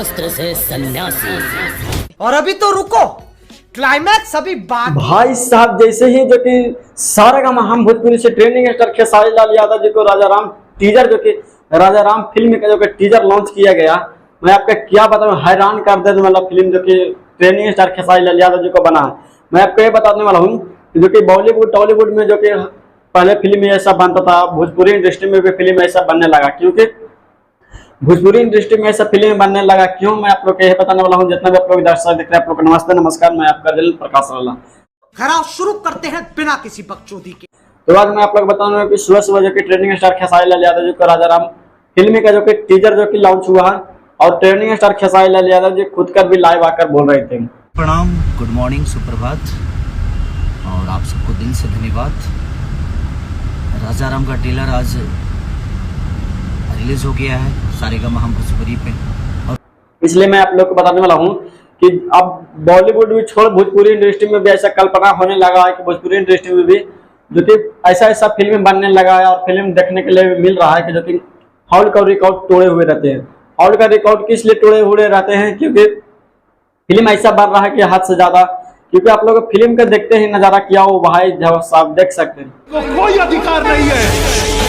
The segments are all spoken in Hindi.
शास्त्र से सन्यासी। और अभी तो रुको, क्लाइमैक्स अभी बाकी। भाई साहब जैसे ही जो कि सारेगामा हम भोजपुरी से ट्रेंडिंग स्टार खेसारी लाल यादव जी को राजा राम टीजर जो कि राजा राम फिल्म का जो कि टीजर लॉन्च किया गया, मैं आपका क्या बताऊं, हैरान कर देने वाला फिल्म जो कि ट्रेंडिंग स्टार खेसारी लाल यादव जी को बना है। मैं आपको ये बताने वाला हूँ जो कि बॉलीवुड टॉलीवुड में जो कि पहले फिल्म ऐसा बनता था, भोजपुरी इंडस्ट्री में भी फिल्म ऐसा बनने लगा। क्योंकि भोजपुरी इंडस्ट्री में ऐसा फिल्म बनने लगा क्यों, मैं आप लोग को यह बताने वाला हूँ। जितना भी आप लोग दर्शक देख रहे हैं, आप लोग को नमस्ते नमस्कार, मैं आपका दिल प्रकाश राला। खराब शुरू करते हैं बिना किसी बकचोदी के। तो आज मैं आप लोग बताऊंगा कि सुबह सुबह जो कि ट्रेंडिंग स्टार खेसारी लाल यादव जी को राजा राम फिल्म का जो कि टीजर जो कि लॉन्च हुआ है, और ट्रेंडिंग स्टार खेसारी लाल यादव जी खुद कर भी लाइव आकर बोल रहे थे। प्रणाम, गुड मॉर्निंग, सुप्रभात, और आप सबको दिल से धन्यवाद। राजा राम का ट्रेलर आज रिलीज हो गया है सारेगामा हम भोजपुरी पे, और इसलिए मैं आप लोग को बताने वाला हूँ कि अब बॉलीवुड भी छोड़ भोजपुरी इंडस्ट्री में भी ऐसा कल्पना होने लगा है कि भोजपुरी इंडस्ट्री में भी जो कि ऐसा फिल्म बनने लगा है, और फिल्म देखने के लिए मिल रहा है कि जो कि हॉल का रिकॉर्ड तोड़े हुए रहते हैं। हॉल का रिकॉर्ड किस लिए तोड़े हुए रहते हैं, क्योंकि फिल्म ऐसा बन रहा है कि हद से ज्यादा, क्योंकि आप लोग फिल्म का देखते हैं नजारा क्या हो भाई, जब आप देख सकते हैं कोई अधिकार नहीं है।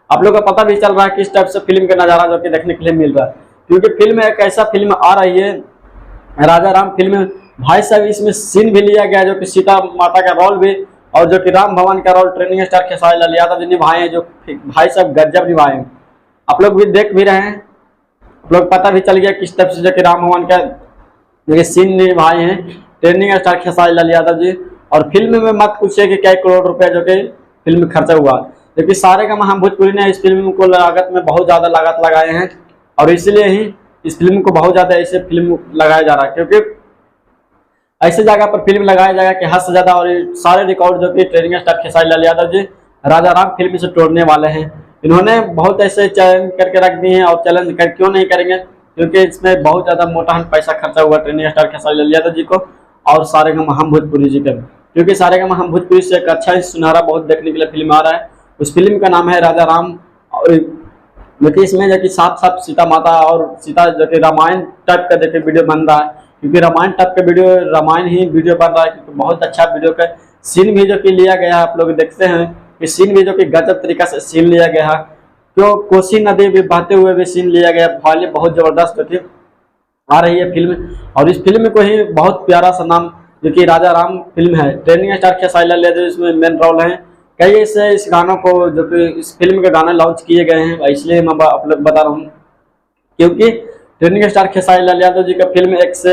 आप लोग को पता भी चल रहा है किस टाइप से फिल्म का नजारा जो कि देखने के लिए मिल रहा है। क्योंकि फिल्म एक ऐसा फिल्म आ रही है राजा राम फिल्म, भाई साहब इसमें सीन भी लिया गया जो कि सीता माता का रोल भी, और जो कि राम भगवान का role trending star Khesari Lal Yadav ji निभाए हैं, जो भाई साहब गजब निभाए हैं। आप लोग भी देख भी रहे हैं, आप लोग पता भी चल गया किस टाइप से जो कि राम भगवान का जो कि सीन निभाए हैं ट्रेंडिंग स्टार खेसारी लाल यादव जी। और फिल्म में मत पूछिए कि क्या करोड़ रुपया जो कि फिल्म खर्चा हुआ, क्योंकि सारेगामा हम भोजपुरी ने इस फिल्म को लागत में बहुत ज्यादा लागत लगाए हैं, और इसलिए ही इस फिल्म को बहुत ज्यादा ऐसे फिल्म लगाया जा रहा है। क्योंकि ऐसे जगह पर फिल्म लगाया जाएगा कि हद से ज्यादा, और सारे रिकॉर्ड जो कि ट्रेंडिंग स्टार खेसारी लाल यादव जी राजा राम फिल्म से तोड़ने वाले हैं। इन्होंने बहुत ऐसे चैलेंज करके रख दिए हैं, और चैलेंज कर क्यों नहीं करेंगे, क्योंकि इसमें बहुत ज्यादा मोटा पैसा खर्चा हुआ ट्रेंडिंग स्टार खेसारी लाल यादव जी को और सारेगामा हम भोजपुरी जी का। क्योंकि सारेगामा हम भोजपुरी से एक अच्छा सुनहरा बहुत देखने के लिए फिल्म आ रहा है। उस फिल्म का नाम है राजा राम, और देखिए इसमें जो कि साथ साथ सीता माता और सीता जो कि रामायण टाइप का देखिए वीडियो बन रहा है। क्योंकि रामायण टाइप का वीडियो, रामायण ही वीडियो बन रहा है, क्योंकि बहुत अच्छा वीडियो का सीन भी जो कि लिया गया है। आप लोग देखते हैं कि सीन भी जो कि गजब तरीका से सीन लिया गया है, जो कोसी नदी भी बहते हुए भी सीन लिया गया है। बहुत जबरदस्त जो कि आ रही है फिल्म, और इस फिल्म को ही बहुत प्यारा सा नाम जो कि राजा राम फिल्म है। ट्रेंडिंग स्टार खेसारी लाल यादव इसमें मेन रोल है। कई ऐसे इस गानों को जो कि इस फिल्म के गाने लॉन्च किए गए हैं, इसलिए मैं आप लोग बता रहा हूँ। क्योंकि ट्रेंडिंग स्टार खेसारी लाल यादव जी का फिल्म एक से